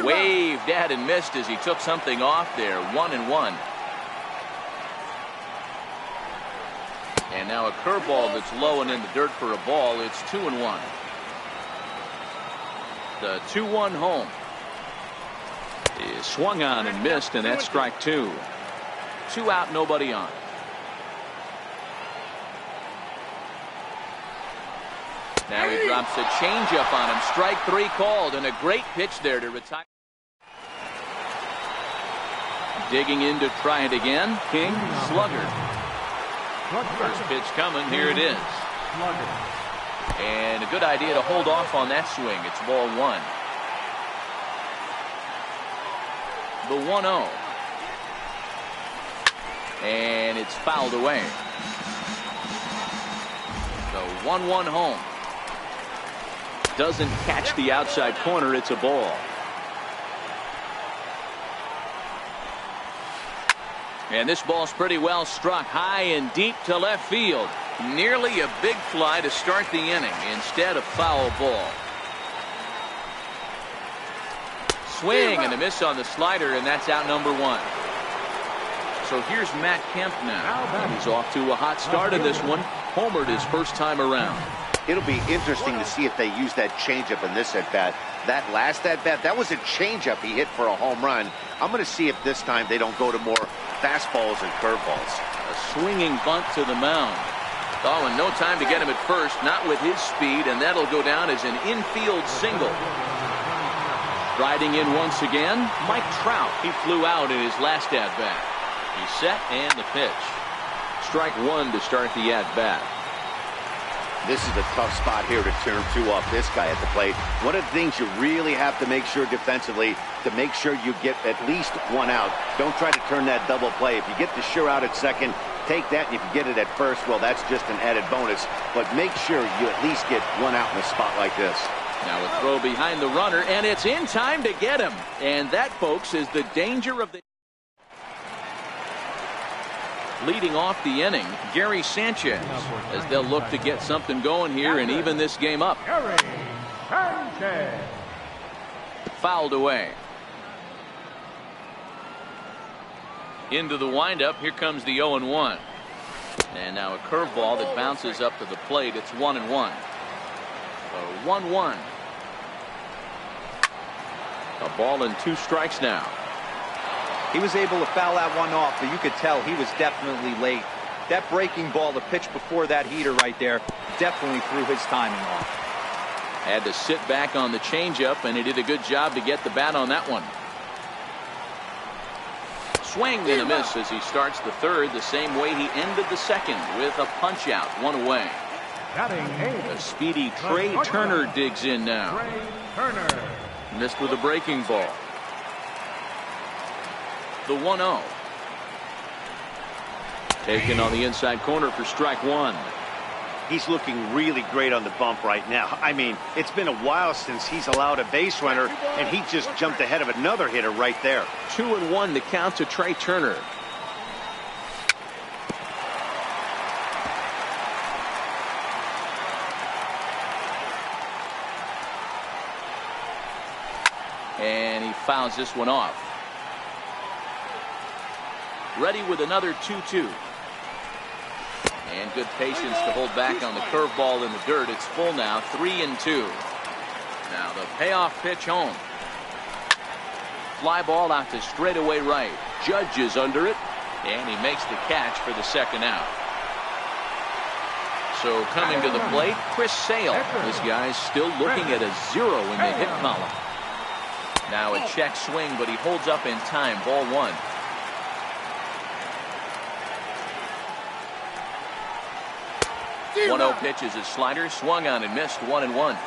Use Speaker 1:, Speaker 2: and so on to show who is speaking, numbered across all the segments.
Speaker 1: Waved at and missed as he took something off there. 1-1. And now a curveball that's low and in the dirt for a ball. It's 2-1. The 2-1 home is swung on and missed, and that's strike two. 2 out, nobody on. Now he drops a changeup on him. Strike 3 called, and a great pitch there to retire. Digging in to try it again. King, slugger. First pitch coming. Here it is. And a good idea to hold off on that swing. It's ball 1. The 1-0. And it's fouled away. The 1-1 home. Doesn't catch the outside corner. It's a ball. And this ball's pretty well struck high and deep to left field. Nearly a big fly to start the inning. Instead, a foul ball. Swing and a miss on the slider, and that's out number 1. So here's Matt Kemp now. He's off to a hot start in this one. Homered his first time around.
Speaker 2: It'll be interesting to see if they use that changeup in this at-bat. That last at-bat, that was a changeup he hit for a home run. I'm going to see if this time they don't go to more fastballs and curveballs.
Speaker 1: A swinging bunt to the mound. Oh, and no time to get him at first, not with his speed, and that'll go down as an infield single. Riding in once again, Mike Trout. He flew out in his last at-bat. He's set and the pitch. Strike 1 to start the at-bat.
Speaker 2: This is a tough spot here to turn 2 off this guy at the plate. One of the things you really have to make sure defensively, to make sure you get at least 1 out. Don't try to turn that double play. If you get the sure out at second, take that, and if you get it at first, well, that's just an added bonus. But make sure you at least get 1 out in a spot like this.
Speaker 1: Now a throw behind the runner, and it's in time to get him. And that, folks, is the danger of the... Leading off the inning, Gary Sanchez, as they'll look to get something going here and even this game up.
Speaker 3: Gary Sanchez.
Speaker 1: Fouled away. Into the windup, here comes the 0-1. And now a curveball that bounces up to the plate. It's 1-1. So 1-1. A ball and 2 strikes now.
Speaker 4: He was able to foul that one off, but you could tell he was definitely late. That breaking ball, the pitch before that heater right there, definitely threw his timing off.
Speaker 1: Had to sit back on the changeup, and he did a good job to get the bat on that one. Swing and a miss as he starts the third, the same way he ended the second, with a punch out, 1 away. A speedy Trey Turner digs in now. Missed with a breaking ball. The 1-0. Taken on the inside corner for strike 1.
Speaker 2: He's looking really great on the bump right now. I mean, it's been a while since he's allowed a base runner, and he just jumped ahead of another hitter right there.
Speaker 1: 2-1 to count to Trey Turner. And he fouls this one off. Ready with another 2-2. And good patience to hold back on the curveball in the dirt. It's full now, 3-2. Now the payoff pitch home. Fly ball out to straightaway right. Judge is under it, and he makes the catch for the second out. So coming to the plate, Chris Sale. This guy's still looking at a 0 in the hit column. Now a check swing, but he holds up in time. Ball 1. 1-0 pitch is his slider, swung on and missed. 1-1.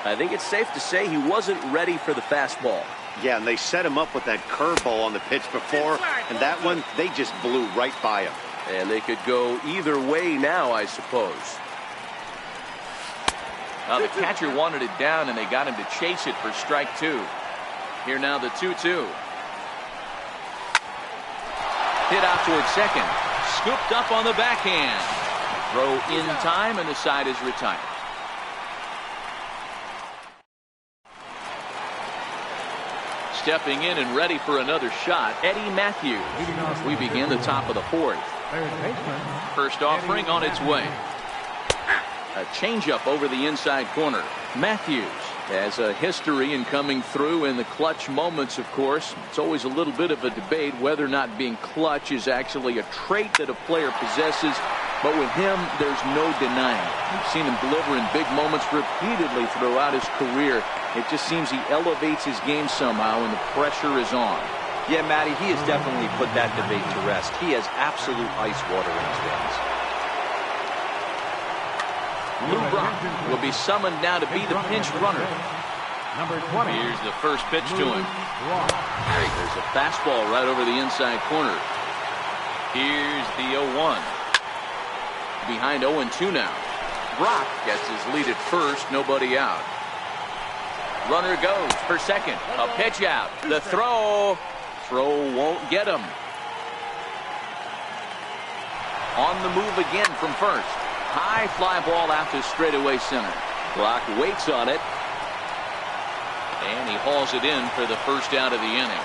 Speaker 1: I think it's safe to say he wasn't ready for the fastball.
Speaker 2: Yeah, and they set him up with that curveball on the pitch before, and that one, they just blew right by him.
Speaker 1: And they could go either way now, I suppose. Now the catcher wanted it down, and they got him to chase it for strike 2. Here now the 2-2. Hit out towards second. Scooped up on the backhand. Throw in time, and the side is retired. Stepping in and ready for another shot, Eddie Matthews. We begin the top of the fourth. First offering on its way. A changeup over the inside corner. Matthews has a history in coming through in the clutch moments, of course. It's always a little bit of a debate whether or not being clutch is actually a trait that a player possesses. But with him, there's no denying. We've seen him deliver in big moments repeatedly throughout his career. It just seems he elevates his game somehow when the pressure is on.
Speaker 4: Yeah, Matty, he has definitely put that debate to rest. He has absolute ice water in his veins.
Speaker 1: Lou Brock will be summoned now to be the pinch runner.
Speaker 3: Number 20.
Speaker 1: Here's the first pitch to him. There's a fastball right over the inside corner. Here's the 0-1. Behind 0-2 now. Brock gets his lead at first, nobody out. Runner goes for second. A pitch out. The throw. Throw won't get him. On the move again from first. High fly ball out to straightaway center. Brock waits on it. And he hauls it in for the first out of the inning.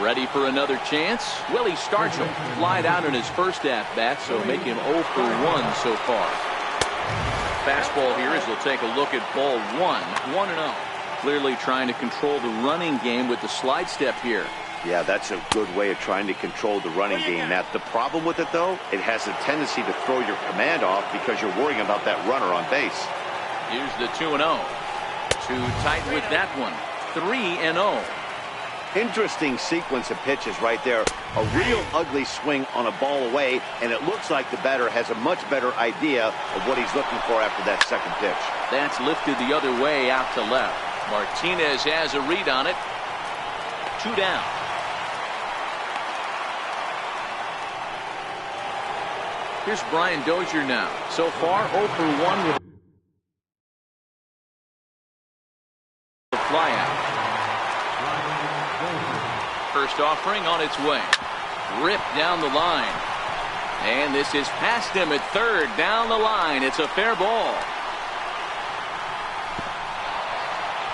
Speaker 1: Ready for another chance? Willie Stargell flied out in his first at-bat, so make him 0 for 1 so far. Fastball here as he'll take a look at ball 1-0. Clearly trying to control the running game with the slide step here.
Speaker 2: Yeah, that's a good way of trying to control the running game. Now, the problem with it, though, it has a tendency to throw your command off because you're worrying about that runner on base.
Speaker 1: Here's the 2-0. Too tight with that one. 3-0.
Speaker 2: Interesting sequence of pitches right there. A real ugly swing on a ball away, and it looks like the batter has a much better idea of what he's looking for after that second pitch.
Speaker 1: That's lifted the other way out to left. Martinez has a read on it. 2 down. Here's Brian Dozier now. So far, 0 for 1 with the fly out. First offering on its way. Ripped down the line. And this is past him at third. Down the line. It's a fair ball.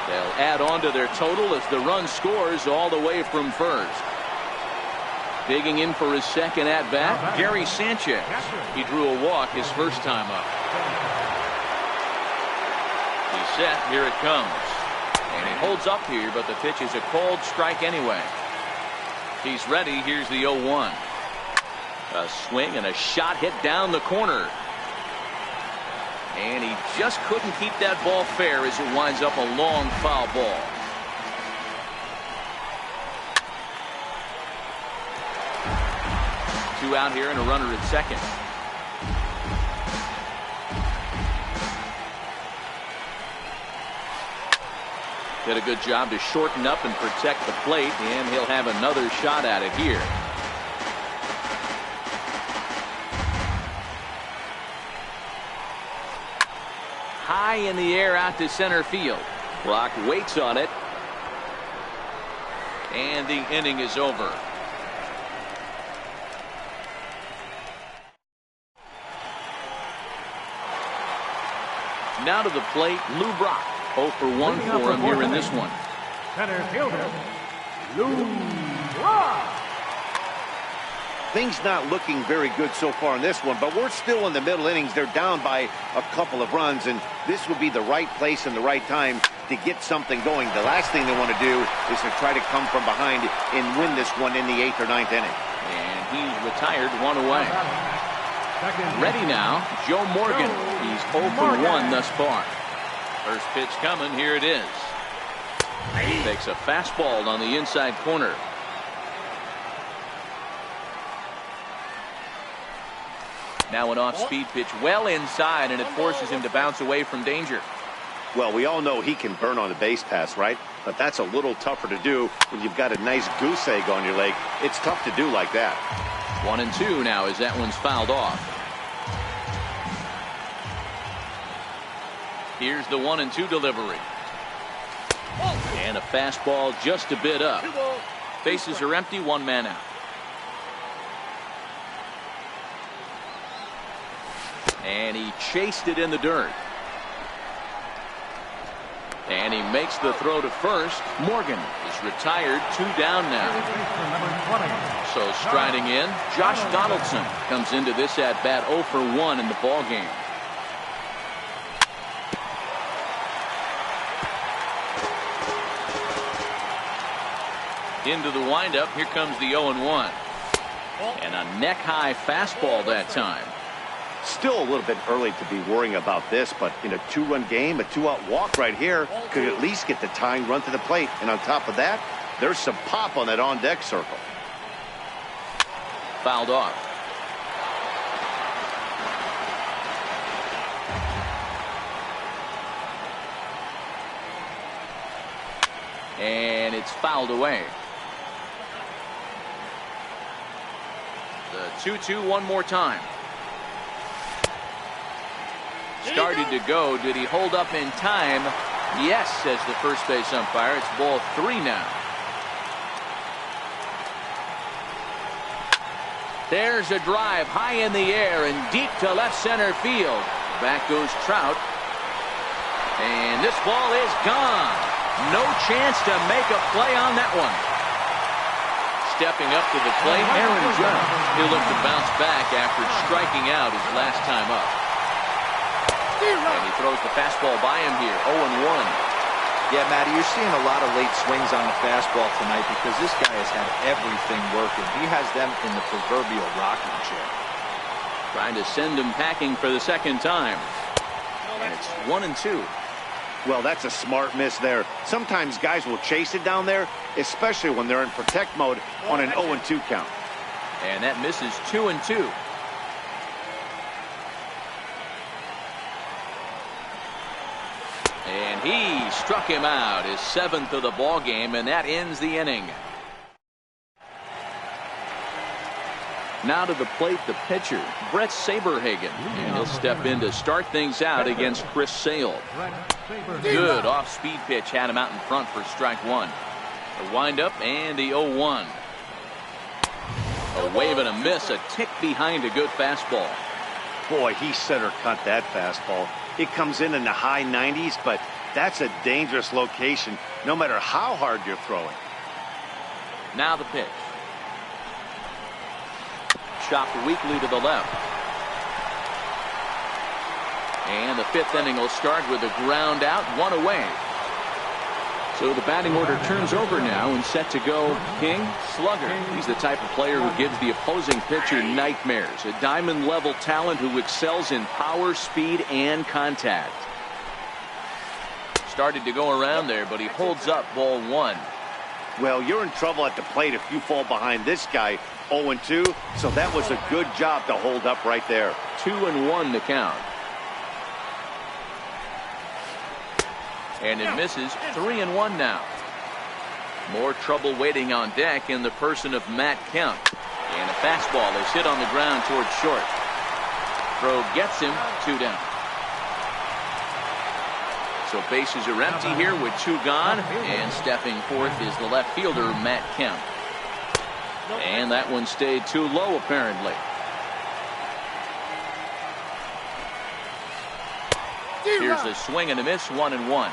Speaker 1: They'll add on to their total as the run scores all the way from first. Digging in for his second at-bat, Gary Sanchez. He drew a walk his first time up. He's set. Here it comes. And he holds up here, but the pitch is a cold strike anyway. He's ready. Here's the 0-1. A swing and a shot hit down the corner. And he just couldn't keep that ball fair as it winds up a long foul ball. Two out here and a runner at second. Did a good job to shorten up and protect the plate, and he'll have another shot at it here. High in the air out to center field. Brock waits on it. And the inning is over. Now to the plate, Lou Brock. 0 for 1 for him here in this one.
Speaker 3: Center fielder, Lou Brock.
Speaker 2: Things not looking very good so far in this one, but we're still in the middle innings. They're down by a couple of runs, and this would be the right place and the right time to get something going. The last thing they want to do is to try to come from behind and win this one in the 8th or 9th inning.
Speaker 1: And he's retired, 1 away. Ready now, Joe Morgan. He's 0 for 1 thus far. First pitch coming, here it is. He takes a fastball on the inside corner. Now an off-speed pitch well inside, and it forces him to bounce away from danger.
Speaker 2: Well, we all know he can burn on a base pass, right? But that's a little tougher to do when you've got a nice goose egg on your leg. It's tough to do like that.
Speaker 1: 1-2 now as that one's fouled off. Here's the 1-2 delivery. And a fastball just a bit up. Bases are empty, 1 man out. And he chased it in the dirt. And he makes the throw to first. Morgan is retired, 2 down now. So striding in, Josh Donaldson comes into this at bat 0 for 1 in the ball game. Into the windup, here comes the 0-1. And a neck-high fastball that time.
Speaker 2: Still a little bit early to be worrying about this, but in a 2-run game, a 2-out walk right here could at least get the tying run to the plate. And on top of that, there's some pop on that on-deck circle.
Speaker 1: Fouled off. And it's fouled away. The 2-2 one more time. Started to go. Did he hold up in time? Yes, says the first base umpire. It's ball 3 now. There's a drive high in the air and deep to left center field. Back goes Trout. And this ball is gone. No chance to make a play on that one. Stepping up to the plate, Aaron Judge. He'll look to bounce back after striking out his last time up. And he throws the fastball by him here, 0-1.
Speaker 4: Yeah, Matty, you're seeing a lot of late swings on the fastball tonight because this guy has had everything working. He has them in the proverbial rocking chair.
Speaker 1: Trying to send him packing for the second time. And it's 1-2.
Speaker 2: Well, that's a smart miss there. Sometimes guys will chase it down there, especially when they're in protect mode on an 0-2 count.
Speaker 1: And that misses 2-2. And he struck him out, his 7th of the ball game, and that ends the inning. Now to the plate, the pitcher, Brett Saberhagen, and he'll step in to start things out against Chris Sale. Good off-speed pitch had him out in front for strike 1. The windup and the 0-1. A wave and a miss, a tick behind a good fastball.
Speaker 2: Boy, he center cut that fastball. It comes in the high 90s, but that's a dangerous location no matter how hard you're throwing.
Speaker 1: Now the pitch. Chopped weakly to the left. And the 5th inning will start with a ground out, 1 away. So the batting order turns over now and set to go King Slugger. He's the type of player who gives the opposing pitcher nightmares. A diamond level talent who excels in power, speed, and contact. Started to go around there, but he holds up ball 1.
Speaker 2: Well, you're in trouble at the plate if you fall behind this guy 0-2. So that was a good job to hold up right there.
Speaker 1: 2-1 the count. And it misses. 3-1 now. More trouble waiting on deck in the person of Matt Kemp. And a fastball is hit on the ground towards short. Throw gets him, 2 down. So bases are empty here with 2 gone. And stepping forth is the left fielder, Matt Kemp. And that one stayed too low, apparently. Here's a swing and a miss, 1-1.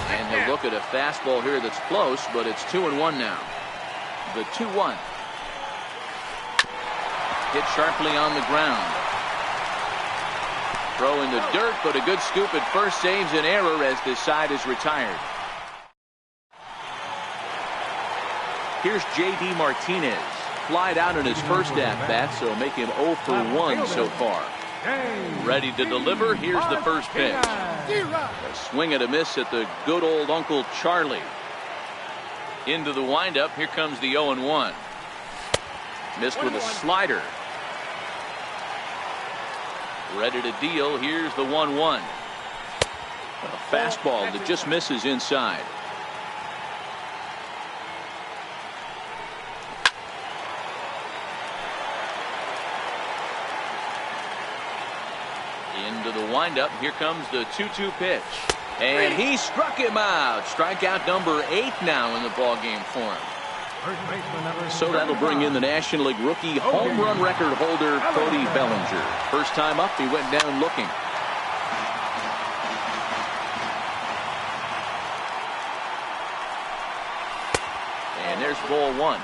Speaker 1: And he'll look at a fastball here that's close, but it's 2-1 now. The 2-1. Hit sharply on the ground. Throw in the dirt, but a good scoop at first saves an error as this side is retired. Here's J.D. Martinez. Flied out in his first at-bat, so make him 0 for 1 so far. Ready to deliver. Here's the first pitch. A swing and a miss at the good old Uncle Charlie. Into the windup. Here comes the 0-1. Missed with a slider. Ready to deal. Here's the 1-1. A fastball that just misses inside. Into the windup. Here comes the 2-2 pitch. And he struck him out. Strikeout number 8 now in the ball game for him.
Speaker 3: First baseman number
Speaker 1: So that'll bring in the National League rookie home run record holder, Cody Bellinger. First time up, he went down looking. And there's ball one.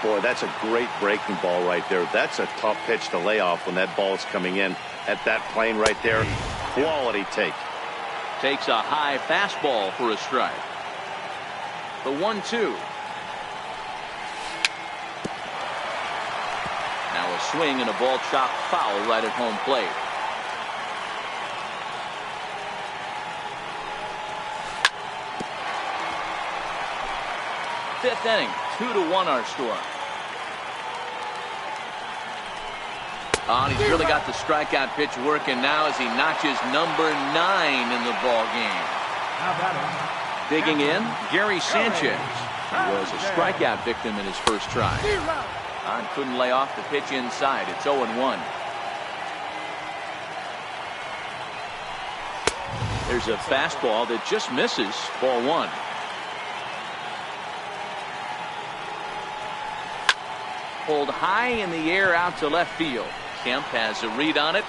Speaker 2: Boy, that's a great breaking ball right there. That's a tough pitch to lay off when that ball's coming in at that plane right there. Quality take.
Speaker 1: Takes a high fastball for a strike. The 1-2. Now a swing and a ball chopped foul right at home plate. Fifth inning, 2-1 our score. Oh, and he's really got the strikeout pitch working now as he notches number 9 in the ball game. Digging in, Gary Sanchez, who was a strikeout victim in his first try. And couldn't lay off the pitch inside. It's 0-1. There's a fastball that just misses. Ball one. Pulled high in the air out to left field. Kemp has a read on it.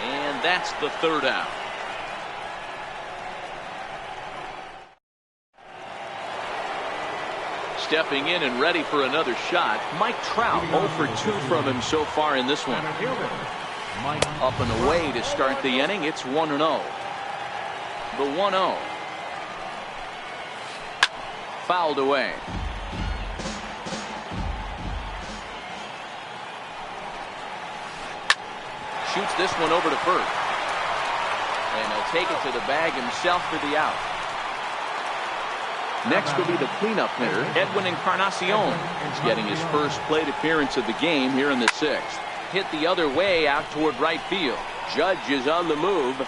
Speaker 1: And that's the third out. Stepping in and ready for another shot, Mike Trout. 0 for 2 from him so far in this one. Up and away to start the inning. It's 1-0. The 1-0. Fouled away. Shoots this one over to first. And he'll take it to the bag himself for the out. Next will be the cleanup hitter, Edwin Encarnacion. He's getting his first plate appearance of the game here in the 6th. Hit the other way out toward right field. Judge is on the move.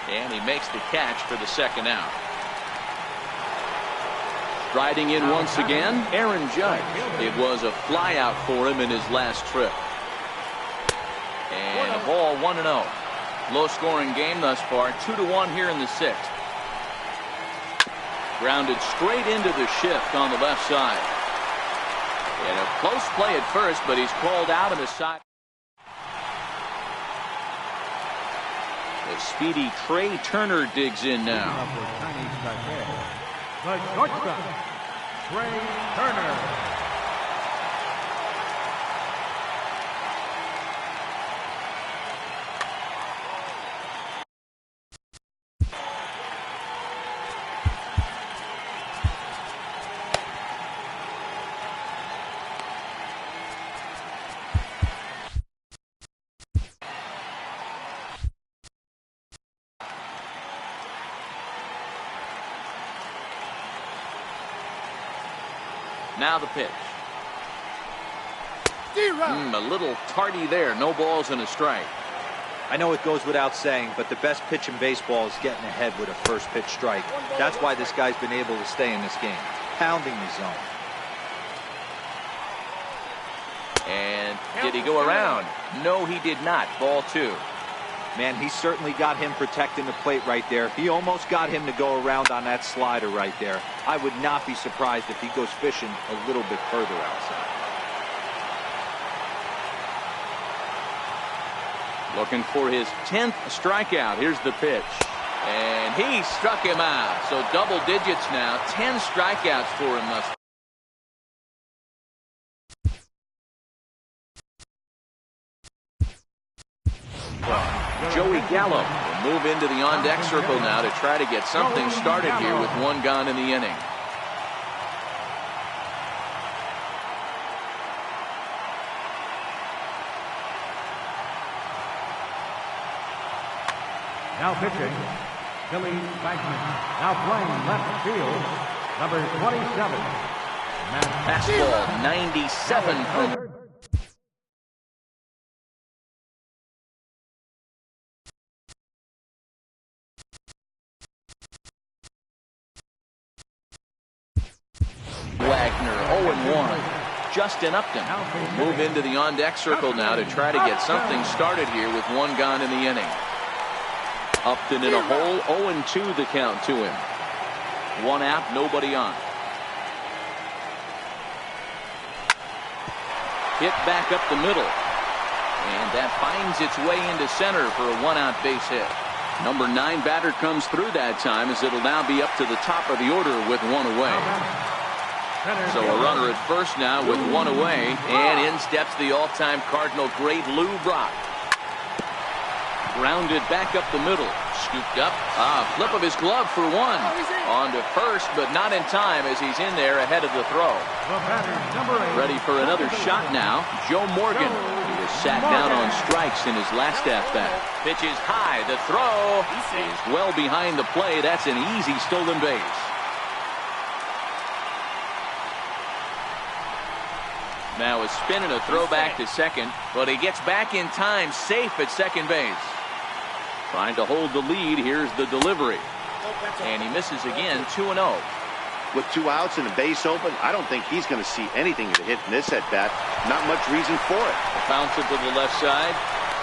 Speaker 1: And he makes the catch for the second out. Striding in once again, Aaron Judge. It was a fly out for him in his last trip. And a ball 1-0. Low scoring game thus far. 2-1 here in the 6th. Grounded straight into the shift on the left side. And a close play at first, but he's called out on the side. The speedy Trey Turner digs in now.
Speaker 3: The shortstop, Trey Turner.
Speaker 1: Now the pitch. A little tardy there. No balls and a strike.
Speaker 4: I know it goes without saying, but the best pitch in baseball is getting ahead with a first pitch strike. That's why this guy's been able to stay in this game. Pounding the zone.
Speaker 1: And did he go around? No, he did not. Ball 2.
Speaker 4: Man, he certainly got him protecting the plate right there. He almost got him to go around on that slider right there. I would not be surprised if he goes fishing a little bit further outside.
Speaker 1: Looking for his 10th strikeout. Here's the pitch. And he struck him out. So double digits now. 10 strikeouts for him thus far. Joey Gallo will move into the on-deck circle now to try to get something started here with one gone in the inning.
Speaker 3: Now pitching, Billy Bankman. Now playing left field, number 27.
Speaker 1: Fastball 97 from Wagner. 0-1. Justin Upton will move into the on-deck circle now to try to get something started here with one gone in the inning. Upton in a hole. 0-2 the count to him. One out, nobody on. Hit back up the middle. And that finds its way into center for a one-out base hit. Number 9 batter comes through that time, as it'll now be up to the top of the order with one away. So a runner at first now with one away, and in steps the all-time Cardinal great Lou Brock. Grounded back up the middle. Scooped up. Flip of his glove for one. On to first, but not in time as he's in there ahead of the throw. Ready for another shot now. Joe Morgan. He was sat down on strikes in his last at-bat. Pitch is high. The throw is well behind the play. That's an easy stolen base. Now a spin and a throw back to second, but he gets back in time, safe at second base. Trying to hold the lead. Here's the delivery. And he misses again, 2-0.
Speaker 2: With 2 outs and a base open, I don't think he's going to see anything to hit in this at-bat. Not much reason for it.
Speaker 1: A bouncer to the left side.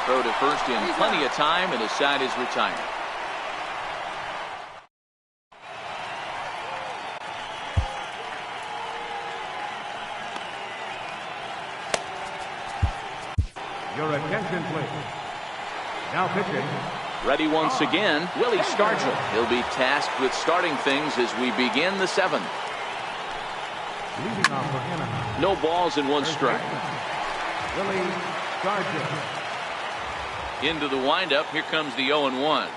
Speaker 1: Throw to first in plenty of time, and the side is retired.
Speaker 3: Your attention, please. Now pitching.
Speaker 1: Ready once again, Willie Stargell. He'll be tasked with starting things as we begin the 7th.
Speaker 3: Leading off for Anaheim.
Speaker 1: No balls and 1 strike.
Speaker 3: Willie Stargell.
Speaker 1: Into the windup. Here comes the 0-1.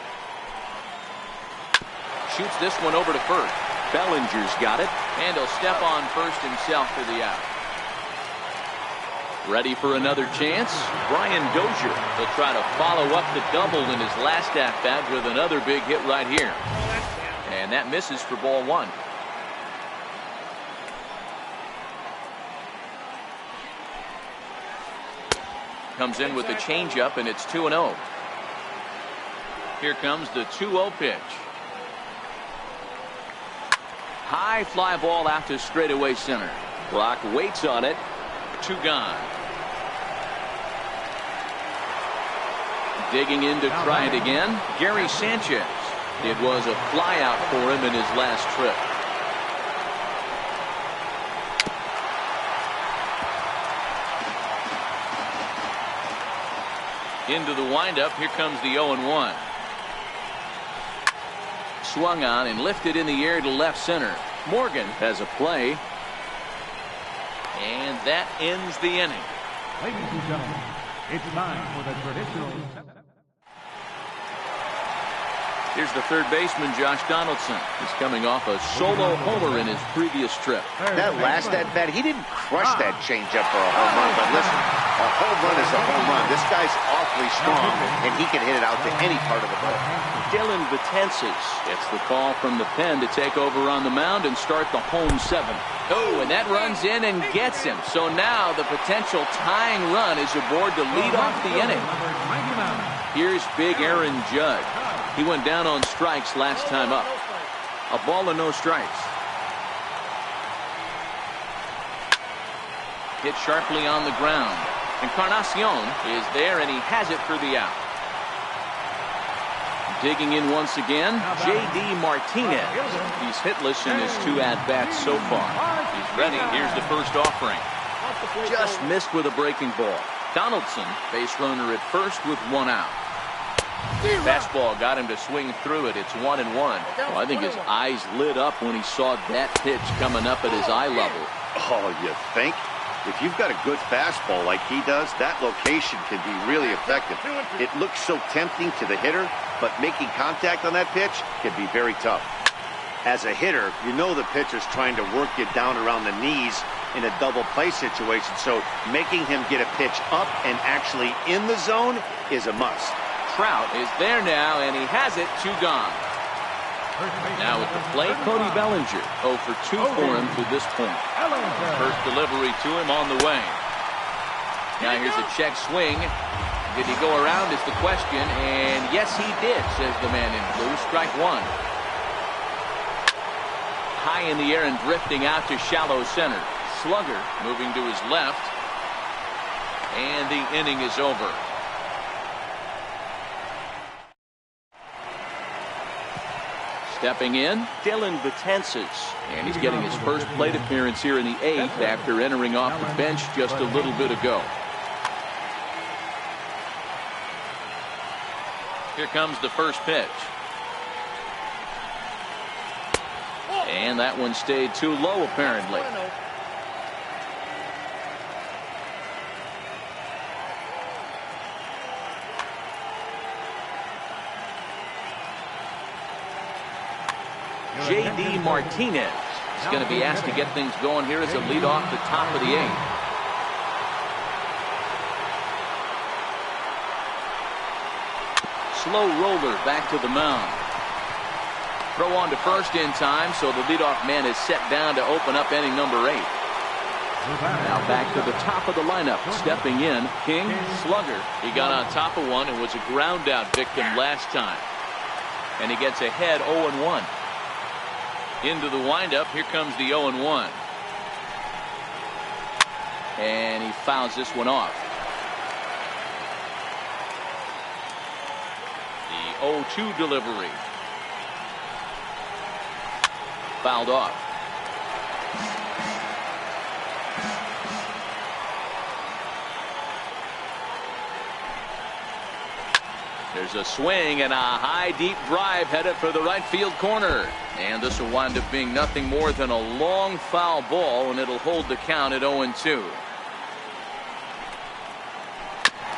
Speaker 1: Shoots this one over to first. Bellinger's got it, and he'll step on first himself for the out. Ready for another chance? Brian Dozier. He'll try to follow up the double in his last at-bat with another big hit right here. And that misses for ball 1. Comes in with the changeup, and it's 2-0. Here comes the 2-0 pitch. High fly ball out to straightaway center. Brock waits on it. 2 gone. Digging in to try it again, Gary Sanchez. It was a flyout for him in his last trip. Into the windup. Here comes the 0-1. Swung on and lifted in the air to left center. Morgan has a play. And that ends the inning.
Speaker 3: Ladies and gentlemen, it's time for the traditional.
Speaker 1: Here's the third baseman, Josh Donaldson. He's coming off a solo homer in his previous trip.
Speaker 2: That last at-bat, he didn't crush that changeup for a home run, but listen, a home run is a home run. This guy's awfully strong, and he can hit it out to any part of the ball.
Speaker 1: Dylan Betances gets the call from the pen to take over on the mound and start the home 7th. Oh, and that runs in and gets him. So now the potential tying run is aboard to lead off the inning. Here's big Aaron Judge. He went down on strikes last time up. A ball and no strikes. Hit sharply on the ground. Encarnacion is there, and he has it for the out. Digging in once again, J.D. Martinez. He's hitless in his 2 at-bats so far. He's ready. Here's the first offering. Just missed with a breaking ball. Donaldson, base runner at first with 1 out. Fastball got him to swing through it. It's 1-1. Well, I think his eyes lit up when he saw that pitch coming up at his eye level.
Speaker 2: Oh, you think? If you've got a good fastball like he does, that location can be really effective. It looks so tempting to the hitter, but making contact on that pitch can be very tough. As a hitter, you know the pitcher's trying to work you down around the knees in a double play situation, so making him get a pitch up and actually in the zone is a must.
Speaker 1: Trout is there now, and he has it. 2 gone. Now at the plate, Cody Bellinger. 0 for 2 for him to this point. First delivery to him on the way. Now here's a check swing. Did he go around is the question, and yes he did, says the man in blue. Strike 1. High in the air and drifting out to shallow center. Slugger moving to his left, and the inning is over. Stepping in, Dylan Betances. And he's getting his first plate appearance here in the 8th after entering off the bench just a little bit ago. Here comes the first pitch. And that one stayed too low, apparently. J.D. Martinez is going to be asked to get things going here as a lead off the top of the 8th. Slow roller back to the mound. Throw on to first in time, so the leadoff man is set down to open up inning number 8. Now back to the top of the lineup. Stepping in, King Slugger. He got on top of one and was a ground out victim last time. And he gets ahead 0-1. Into the windup, here comes the 0-1. And he fouls this one off. The 0-2 delivery. Fouled off. There's a swing and a high deep drive headed for the right field corner. And this will wind up being nothing more than a long foul ball, and it'll hold the count at 0-2.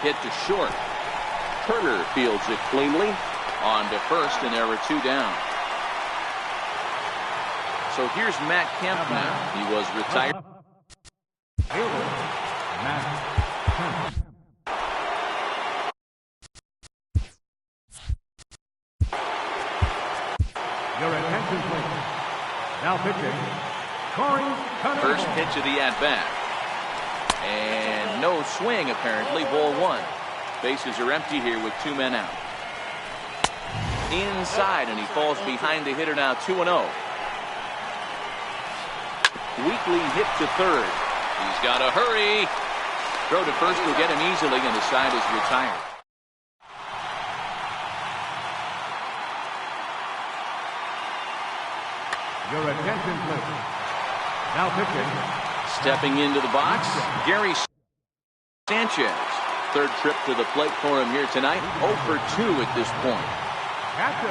Speaker 1: Hit to short. Turner fields it cleanly. On to first, and there are 2 down. So here's Matt Kemp now. He was retired.
Speaker 3: Your attention, please. Now pitching, Corey Cunningham.
Speaker 1: First pitch of the at-bat. And no swing, apparently. Ball 1. Bases are empty here with 2 men out. Inside, and he falls behind the hitter now 2-0. Weekly hit to third. He's got to hurry. Throw to first will get him easily, and the side is retired.
Speaker 3: Your attention, please. Now pitching.
Speaker 1: Stepping into the box, Gary Sanchez. Third trip to the plate for him here tonight. 0 for 2 at this point.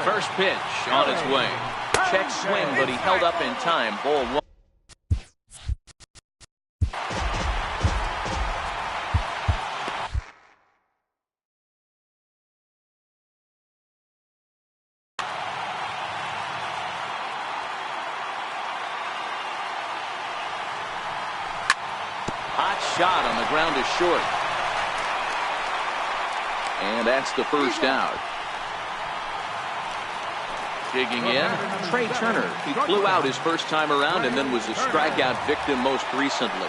Speaker 1: First pitch on its way. Check swing, but he held up in time. Ball 1. Hot shot on the ground is short. And that's the first out. Digging in, Trey Turner. He flew out his first time around and then was a strikeout victim most recently.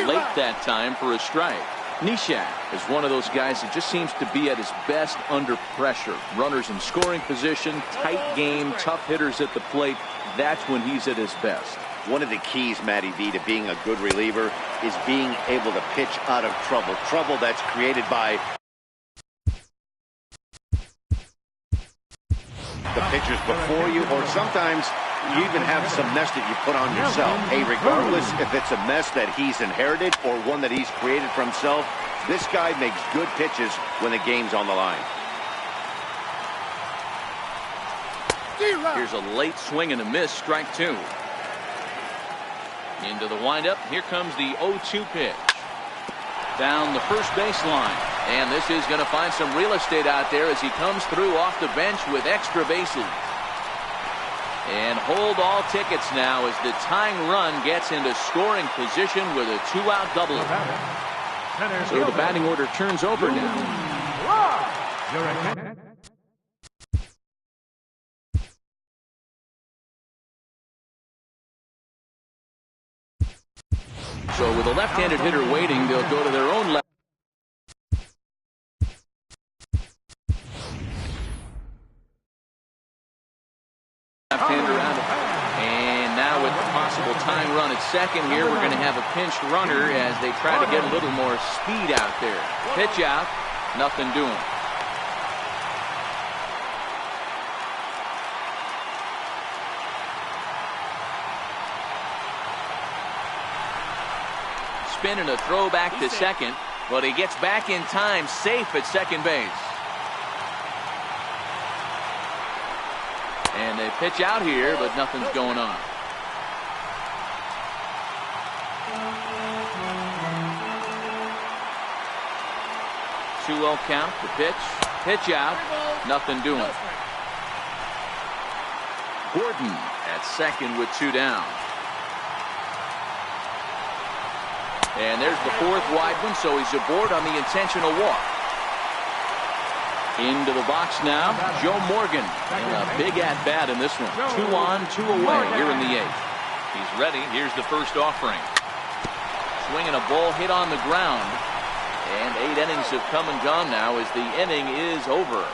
Speaker 1: Late that time for a strike. Nishak is one of those guys that just seems to be at his best under pressure. Runners in scoring position, tight game, tough hitters at the plate. That's when he's at his best.
Speaker 2: One of the keys, Matty V, to being a good reliever is being able to pitch out of trouble. Trouble that's created by the pitchers before you, or sometimes you even have some mess that you put on yourself. Hey, regardless if it's a mess that he's inherited or one that he's created for himself, this guy makes good pitches when the game's on the line.
Speaker 1: Here's a late swing and a miss, strike 2. Into the windup, here comes the 0-2 pitch. Down the first baseline. And this is going to find some real estate out there as he comes through off the bench with extra bases. And hold all tickets now as the tying run gets into scoring position with a 2-out double. So the batting order turns over now. So with a left-handed hitter waiting, they'll go to their own left. Left-hander out. And now with the possible tying run at second here, we're going to have a pinched runner as they try to get a little more speed out there. Pitch out, nothing doing. spin and a throw back to second, but he gets back in time, safe at second base. And they pitch out here, but nothing's going on. Two-0 count, the pitch out, nothing doing. Gordon at second with 2 down. And there's the 4th wide one, so he's aboard on the intentional walk. Into the box now, Joe Morgan. And a big at-bat in this one. 2 on, 2 away here in the 8th. He's ready. Here's the first offering. Swinging a ball hit on the ground. And 8 innings have come and gone now as the inning is over.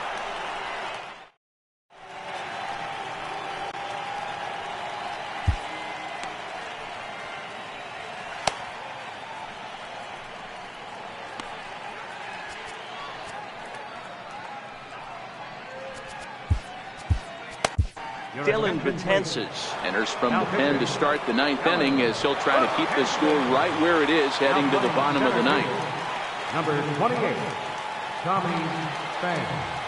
Speaker 1: Dylan Betances enters from the pen to start the 9th inning as he'll try to keep the score right where it is heading to the bottom of the 9th.
Speaker 3: Number 28, Tommy Pham.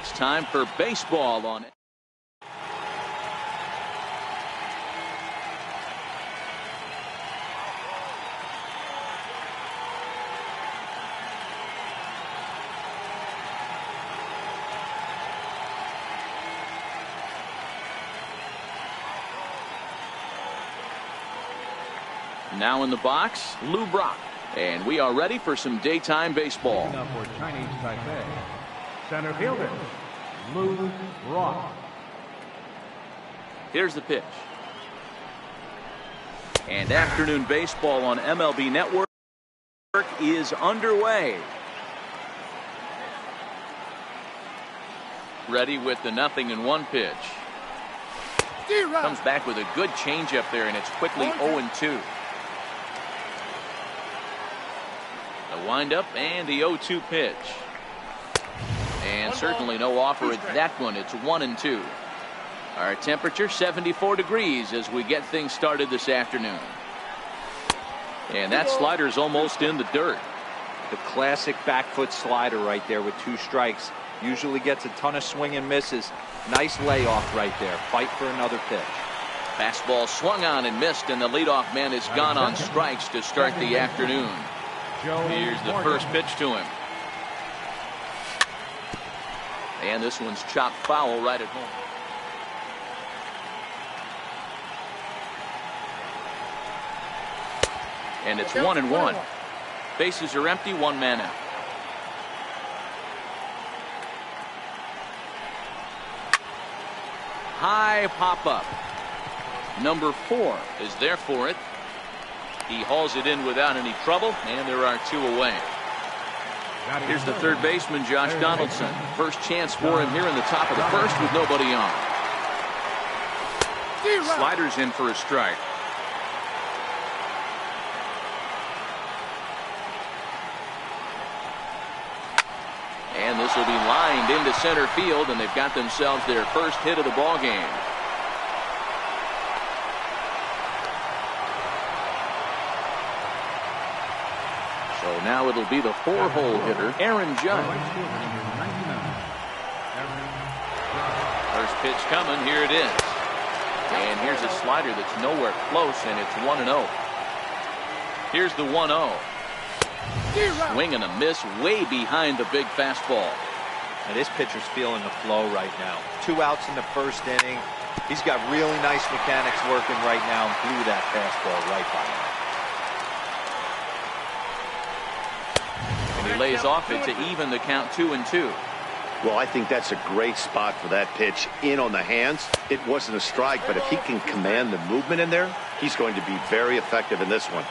Speaker 1: It's time for baseball on it. Now in the box, Lou Brock. And we are ready for some daytime baseball.
Speaker 3: Now for Chinese Taipei, center fielder, Lou Brock.
Speaker 1: Here's the pitch. And afternoon baseball on MLB Network is underway. Ready with the 0-1 pitch. Comes back with a good changeup there, and it's quickly 0-2. The windup and the 0-2 pitch. And certainly no offer at that one. It's 1-2. Our temperature 74 degrees as we get things started this afternoon. And that slider's almost in the dirt.
Speaker 4: The classic back foot slider right there with 2 strikes. Usually gets a ton of swing and misses. Nice layoff right there. Fight for another pitch.
Speaker 1: Fastball swung on and missed, and the leadoff man is gone on strikes to start the afternoon. Here's the first pitch to him. And this one's chopped foul right at home. And it's 1-1. Bases are empty, 1 man out. High pop up. Number 4 is there for it. He hauls it in without any trouble, and there are 2 away. Here's the third baseman, Josh Donaldson. First chance for him here in the top of the first with nobody on. Sliders in for a strike. And this will be lined into center field, and they've got themselves their first hit of the ball game. So now it'll be the 4-hole hitter, Aaron Judge. First pitch coming, here it is. And here's a slider that's nowhere close, and it's 1-0. Here's the 1-0. Swing and a miss way behind the big fastball.
Speaker 4: And this pitcher's feeling the flow right now. 2 outs in the first inning. He's got really nice mechanics working right now and blew that fastball right by him.
Speaker 1: And he lays off it to even the count 2-2.
Speaker 2: Well, I think that's a great spot for that pitch. In on the hands. It wasn't a strike, but if he can command the movement in there, he's going to be very effective in this one.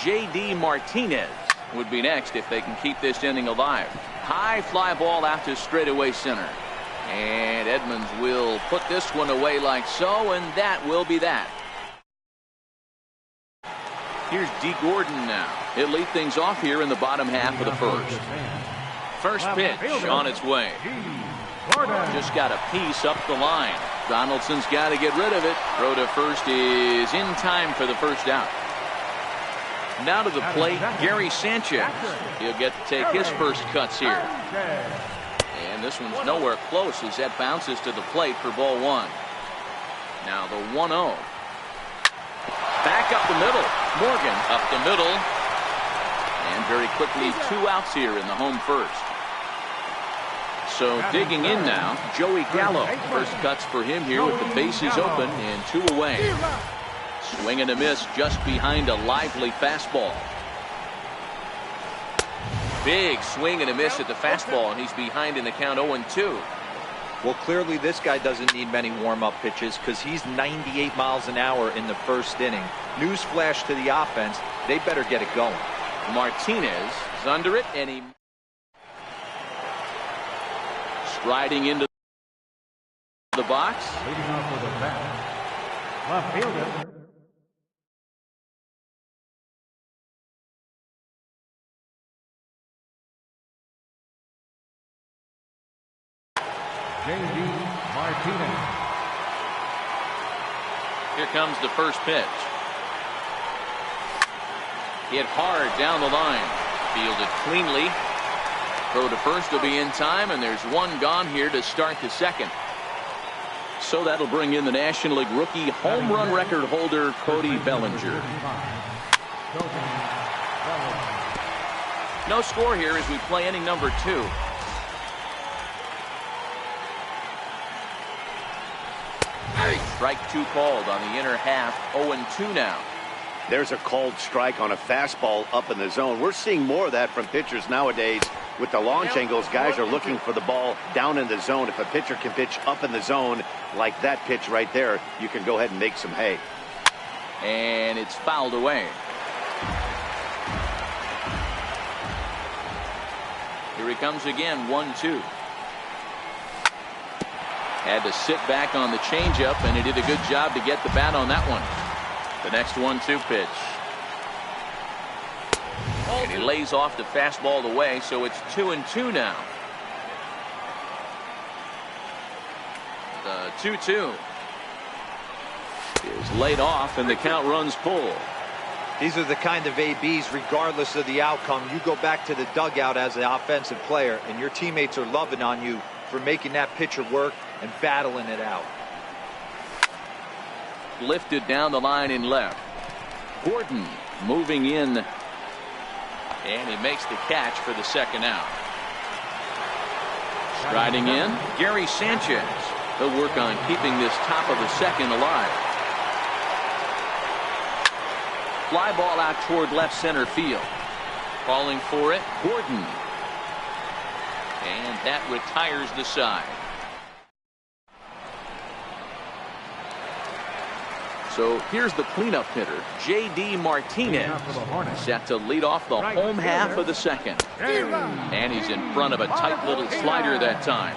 Speaker 1: J.D. Martinez would be next if they can keep this inning alive. High fly ball out to straightaway center. And Edmonds will put this one away like so, and that will be that. Here's D. Gordon now. He'll lead things off here in the bottom half of the first. First pitch on its way. Just got a piece up the line. Donaldson's got to get rid of it. Throw to first is in time for the first out. Now to the plate, Gary Sanchez. He'll get to take his first cuts here. And this one's nowhere close as that bounces to the plate for ball 1. Now the 1-0. Back up the middle. Morgan up the middle. And very quickly 2 outs here in the home first. So digging in now, Joey Gallo. First cuts for him here with the bases open and 2 away. Swing and a miss just behind a lively fastball. Big swing and a miss at the fastball, and he's behind in the count 0-2.
Speaker 4: Well, clearly this guy doesn't need many warm-up pitches because he's 98 miles an hour in the first inning. Newsflash to the offense, they better get it going.
Speaker 1: Martinez is under it, and he striding into the box.
Speaker 3: Leading off with a bat, left fielder, J.D. Martinez.
Speaker 1: Here comes the first pitch. Hit hard down the line. Fielded cleanly. Throw to first will be in time, and there's one gone here to start the second. So that'll bring in the National League rookie home run record holder, Cody Bellinger. No score here as we play inning number 2. Strike 2 called on the inner half. 0-2 now.
Speaker 2: There's a called strike on a fastball up in the zone. We're seeing more of that from pitchers nowadays. With the launch angles, guys are looking for the ball down in the zone. If a pitcher can pitch up in the zone like that pitch right there, you can go ahead and make some hay.
Speaker 1: And it's fouled away. Here he comes again, 1-2. Had to sit back on the changeup, and he did a good job to get the bat on that one. The next 1-2 pitch. And he lays off the fastball away, so it's 2-2 now. The 2-2 is laid off, and the count runs full.
Speaker 4: These are the kind of ABs, regardless of the outcome, you go back to the dugout as an offensive player, and your teammates are loving on you for making that pitcher work and battling it out.
Speaker 1: Lifted down the line in left. Gordon moving in, and he makes the catch for the second out. Striding in, Gary Sanchez. He'll work on keeping this top of the second alive. Fly ball out toward left center field. Calling for it, Gordon. And that retires the side. So here's the cleanup hitter, J.D. Martinez, set to lead off the home half of the second. And he's in front of a tight little slider that time.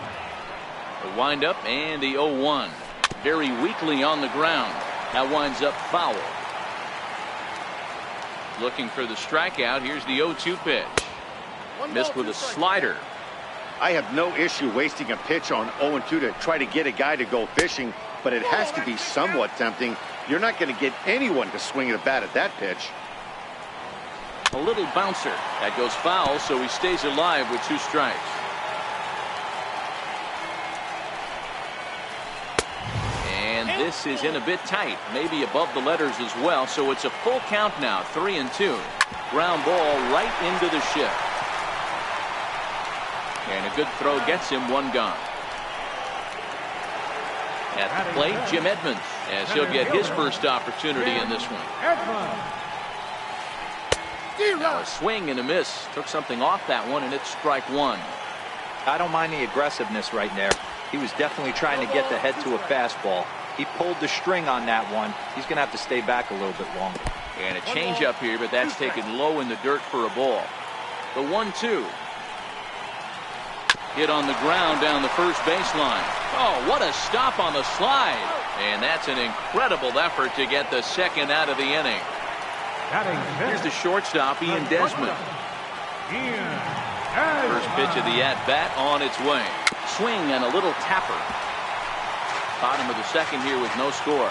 Speaker 1: The windup and the 0-1. Very weakly on the ground. That winds up foul. Looking for the strikeout. Here's the 0-2 pitch. Missed with a slider.
Speaker 2: I have no issue wasting a pitch on 0-2 to try to get a guy to go fishing, but it has to be somewhat tempting. You're not going to get anyone to swing a bat at that pitch.
Speaker 1: A little bouncer. That goes foul, so he stays alive with 2 strikes. And this is in a bit tight, maybe above the letters as well, so it's a full count now, 3-2. Ground ball right into the shift. And a good throw gets him 1 gone. At the plate, Jim Edmonds, as he'll get his first opportunity in this one. Now a swing and a miss. Took something off that one, and it's strike 1.
Speaker 4: I don't mind the aggressiveness right there. He was definitely trying to get the head to a fastball. He pulled the string on that one. He's going to have to stay back a little bit longer.
Speaker 1: And a changeup here, but that's taken low in the dirt for a ball. The 1-2. Hit on the ground down the first baseline. Oh, what a stop on the slide. And that's an incredible effort to get the second out of the inning. Here's the shortstop, Ian Desmond. First pitch of the at-bat on its way. Swing and a little tapper. Bottom of the second here with no score.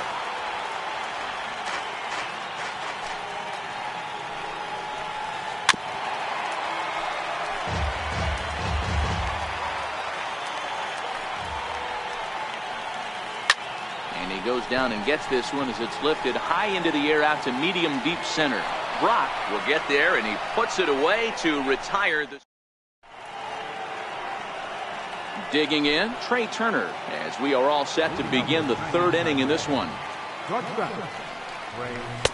Speaker 1: Goes down and gets this one as it's lifted high into the air out to medium deep center. Brock will get there, and he puts it away to retire the. Digging in, Trey Turner, as we are all set to begin the 3rd inning in this one.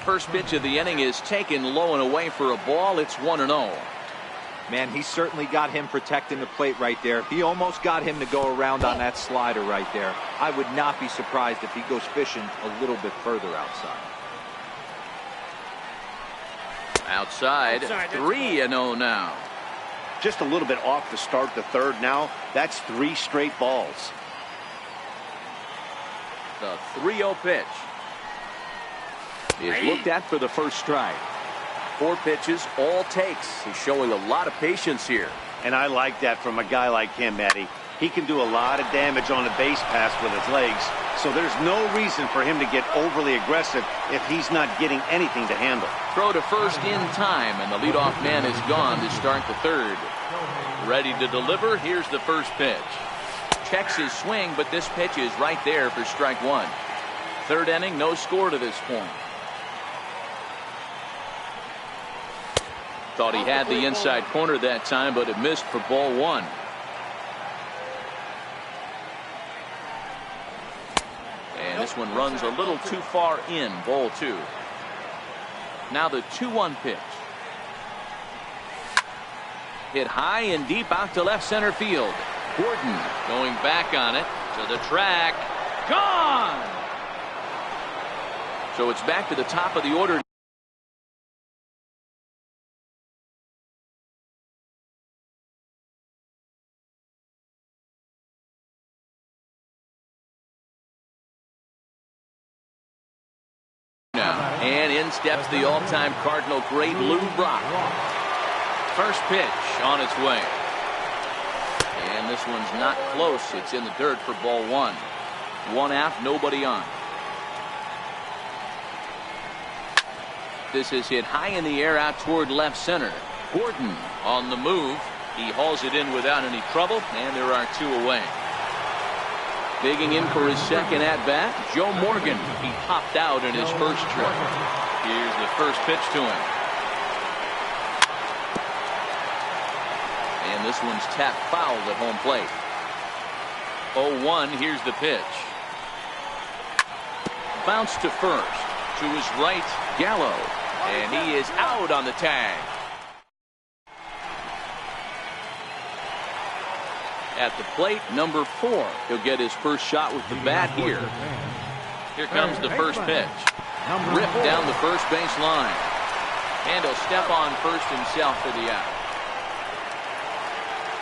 Speaker 1: First pitch of the inning is taken low and away for a ball. It's 1-0.
Speaker 4: Man, he certainly got him protecting the plate right there. He almost got him to go around on that slider right there. I would not be surprised if he goes fishing a little bit further outside.
Speaker 1: Outside 3-0 now.
Speaker 2: Just a little bit off to start the 3rd now. That's 3 straight balls.
Speaker 1: The 3-0 pitch is looked at for the first strike. 4 pitches, all takes. He's showing a lot of patience here.
Speaker 2: And I like that from a guy like him, Matty. He can do a lot of damage on a base pass with his legs, so there's no reason for him to get overly aggressive if he's not getting anything to handle.
Speaker 1: Throw to first in time, and the leadoff man is gone to start the 3rd. Ready to deliver. Here's the first pitch. Checks his swing, but this pitch is right there for strike one. Third inning, no score to this point. Thought he had the inside corner that time, but it missed for ball one. And this one runs a little too far in, ball two. Now the 2-1 pitch. Hit high and deep out to left center field. Gordon going back on it to the track. Gone! So it's back to the top of the order. And in steps the all-time Cardinal great Lou Brock. First pitch on its way. And this one's not close. It's in the dirt for ball one. 1-out, nobody on. This is hit high in the air out toward left center. Gordon on the move. He hauls it in without any trouble, and there are two away. Digging in for his second at-bat, Joe Morgan. He popped out in his first trip. Here's the first pitch to him. And this one's tapped foul at home plate. 0-1, here's the pitch. Bounce to first. To his right, Gallo. And he is out on the tag. At the plate, number 4. He'll get his first shot with the bat here. Here comes the first pitch. Ripped down the first base line. And he'll step on first himself for the out.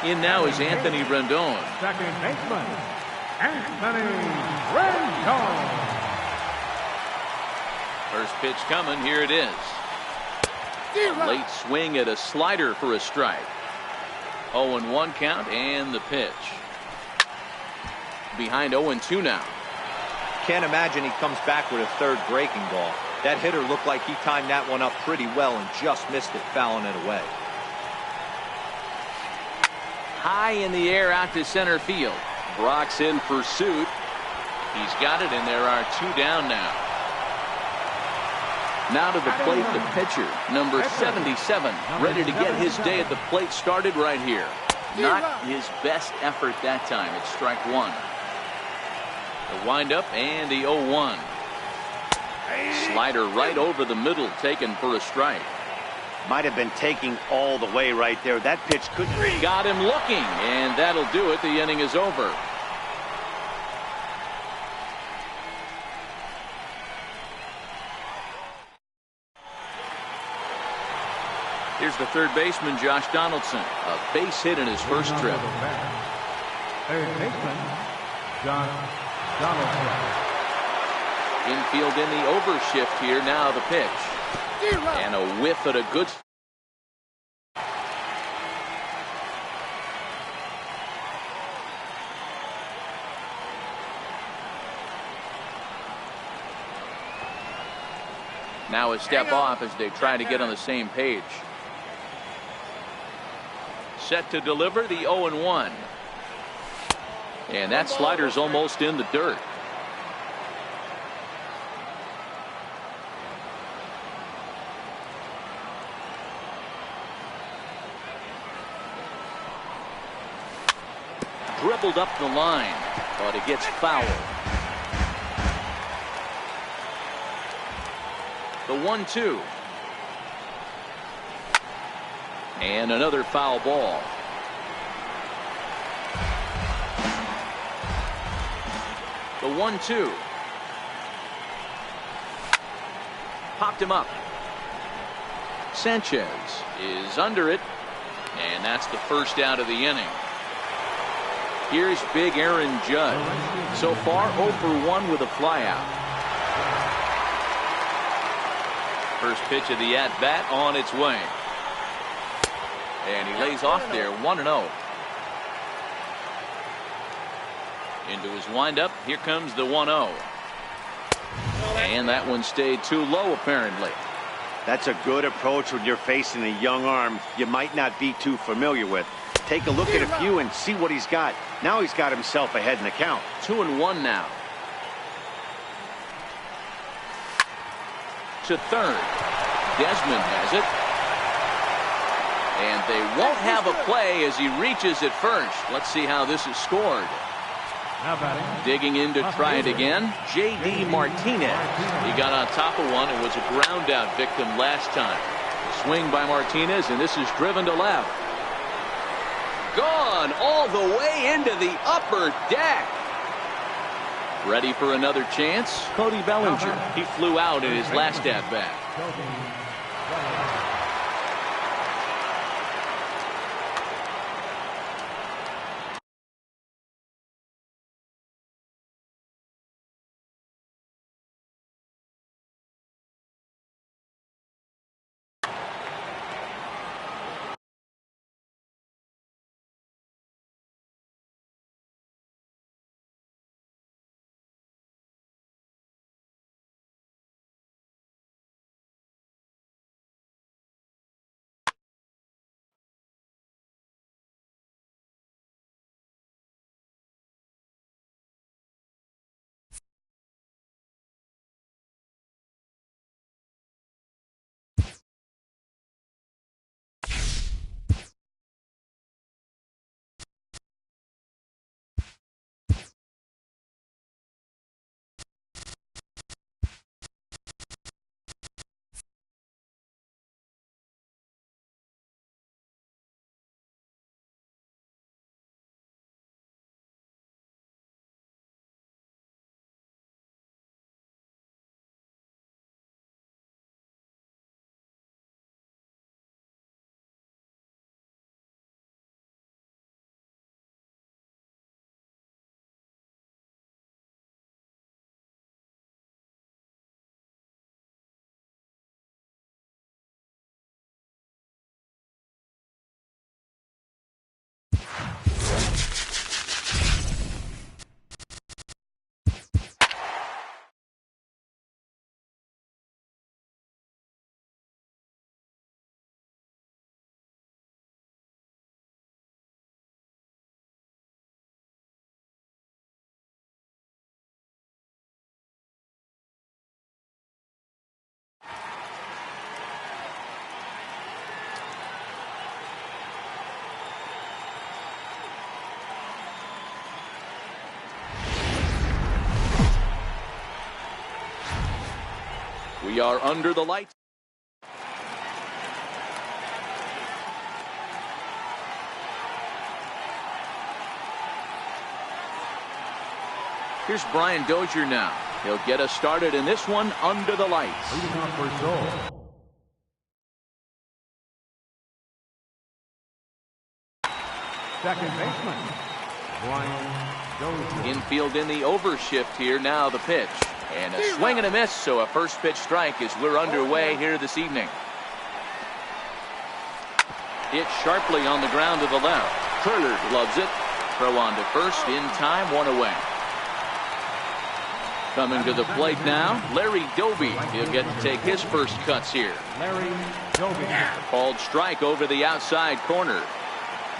Speaker 1: In now is Anthony Rendon.
Speaker 3: Second baseman, Anthony Rendon.
Speaker 1: First pitch coming. Here it is. A late swing at a slider for a strike. 0-1 count and the pitch. Behind 0-2 now.
Speaker 4: Can't imagine he comes back with a third breaking ball. That hitter looked like he timed that one up pretty well and just missed it, fouling it away.
Speaker 1: High in the air out to center field. Brock's in pursuit. He's got it, and there are two down now. Now to the plate, the pitcher, number 77, ready to get his day at the plate started right here. Not his best effort that time. It's strike one. The windup and the 0-1. Slider right over the middle, taken for a strike.
Speaker 2: Might have been taking all the way right there. That pitch could.
Speaker 1: Got him looking, and that'll do it. The inning is over. Here's the third baseman, Josh Donaldson. A base hit in his first trip.
Speaker 3: Third baseman, Josh Donaldson.
Speaker 1: Infield in the overshift here. Now the pitch. And a whiff at a good. Now a step off as they try to get on the same page. Set to deliver the 0-1. And that slider's almost in the dirt. Dribbled up the line, but it gets fouled. The 1-2. And another foul ball. The 1-2. Popped him up. Sanchez is under it, and that's the first out of the inning. Here's big Aaron Judge. So far 0 for 1 with a flyout. First pitch of the at-bat on its way. And he lays off there, 1-0. Into his windup. Here comes the 1-0. And that one stayed too low, apparently.
Speaker 2: That's a good approach when you're facing a young arm you might not be too familiar with. Take a look at a few and see what he's got. Now he's got himself ahead in the count.
Speaker 1: 2-1 now. To third. Desmond has it. And they won't have a play as he reaches at first. Let's see how this is scored. Digging in to try it again, J.D. Martinez. He got on top of one and was a ground out victim last time. Swing by Martinez, and this is driven to left. Gone all the way into the upper deck. Ready for another chance? Cody Bellinger. He flew out in his last at-bat. We are under the lights. Here's Brian Dozier now. He'll get us started in this one under the lights.
Speaker 3: Leading off for Joel. Second baseman, Brian Dozier.
Speaker 1: Infield in the overshift here now the pitch. And a swing and a miss, so a first pitch strike as we're underway here this evening. Hit sharply on the ground to the left. Turner gloves it. Throw on to first in time, one away. Coming to the plate now, Larry Doby. He'll get to take his first cuts here.
Speaker 3: Larry Doby.
Speaker 1: Called strike over the outside corner.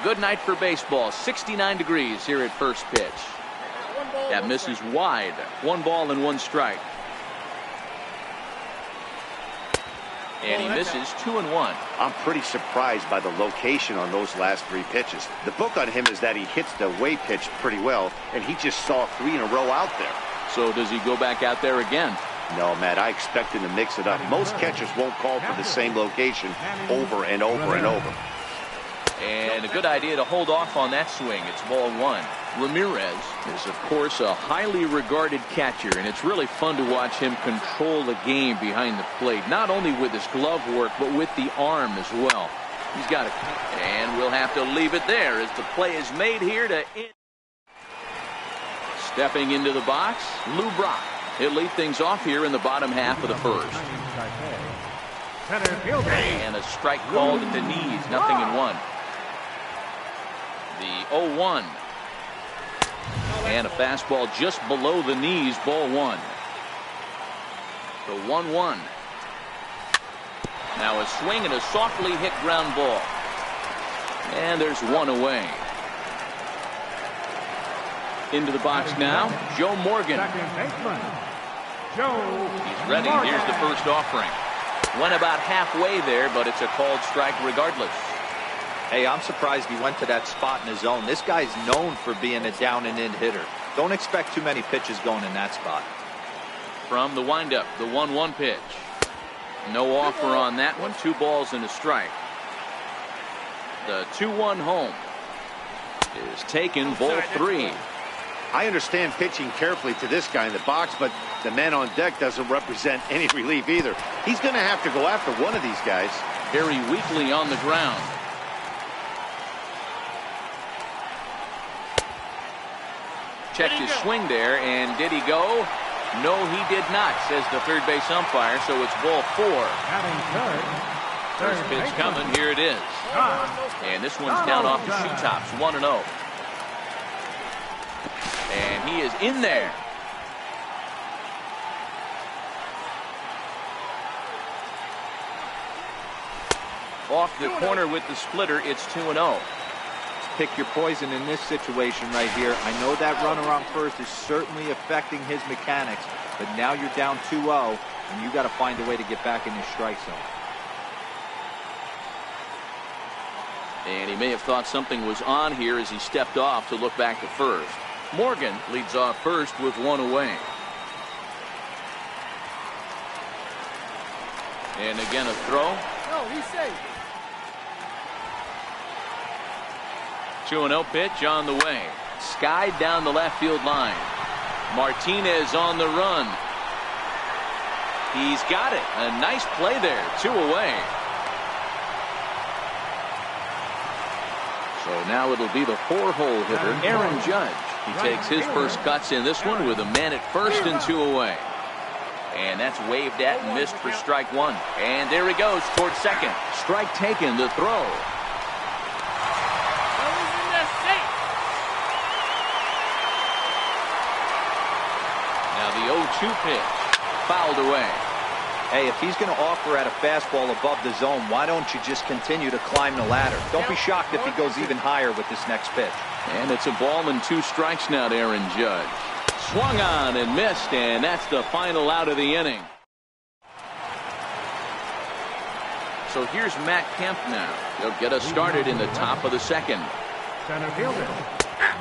Speaker 1: Good night for baseball. 69 degrees here at first pitch. That misses wide. 1 ball and 1 strike. And he misses 2-1.
Speaker 2: I'm pretty surprised by the location on those last 3 pitches. The book on him is that he hits the away pitch pretty well, and he just saw 3 in a row out there.
Speaker 1: So does he go back out there again?
Speaker 2: No, Matt, I expect him to mix it up. Most catchers won't call for the same location over and over and over.
Speaker 1: And a good idea to hold off on that swing. It's ball 1. Ramirez is, of course, a highly regarded catcher, and it's really fun to watch him control the game behind the plate, not only with his glove work, but with the arm as well. He's got it. And we'll have to leave it there as the play is made here to end. Stepping into the box, Lou Brock. He'll lead things off here in the bottom half of the first. And a strike called at the knees, 0-1. The 0-1. And a fastball just below the knees, ball 1. The 1-1. Now a swing and a softly hit ground ball. And there's one away. Into the box now, Joe Morgan.
Speaker 3: Second baseman, Joe.
Speaker 1: He's ready. Here's the first offering. Went about halfway there, but it's a called strike regardless.
Speaker 4: Hey, I'm surprised he went to that spot in his zone. This guy's known for being a down and in hitter. Don't expect too many pitches going in that spot.
Speaker 1: From the windup, the 1-1 pitch. No offer on that one. 2 balls and a strike. The 2-1 home is taken, ball 3.
Speaker 2: I understand pitching carefully to this guy in the box, but the man on deck doesn't represent any relief either. He's going to have to go after one of these guys.
Speaker 1: Very weakly on the ground. Checked his swing there, and did he go? No, he did not, says the third base umpire, so it's ball 4.
Speaker 3: Batting third.
Speaker 1: First pitch coming, here it is. And this one's down off the shoe tops, 1-0. And he is in there. Off the corner with the splitter, it's 2-0.
Speaker 4: Pick your poison in this situation right here. I know that runner on first is certainly affecting his mechanics, but now you're down 2-0, and you got to find a way to get back in your strike zone.
Speaker 1: And he may have thought something was on here as he stepped off to look back to first. Morgan leads off first with 1 away. And again a throw.
Speaker 5: No, he's safe.
Speaker 1: 2-0 pitch on the way. Skied down the left field line. Martinez on the run. He's got it. A nice play there. 2 away. So now it'll be the 4-hole hitter, Aaron Judge. He takes his first cuts in this one with a man at first and 2 away. And that's waved at and missed for strike 1. And there he goes towards second. Strike taken, the throw. Now the 0-2 pitch. Fouled away.
Speaker 4: Hey, if he's going to offer at a fastball above the zone, why don't you just continue to climb the ladder? Don't be shocked if he goes even higher with this next pitch.
Speaker 1: And it's a ball and 2 strikes now to Aaron Judge. Swung on and missed, and that's the final out of the inning. So here's Matt Kemp now. He'll get us started in the top of the second.
Speaker 3: Center fielder.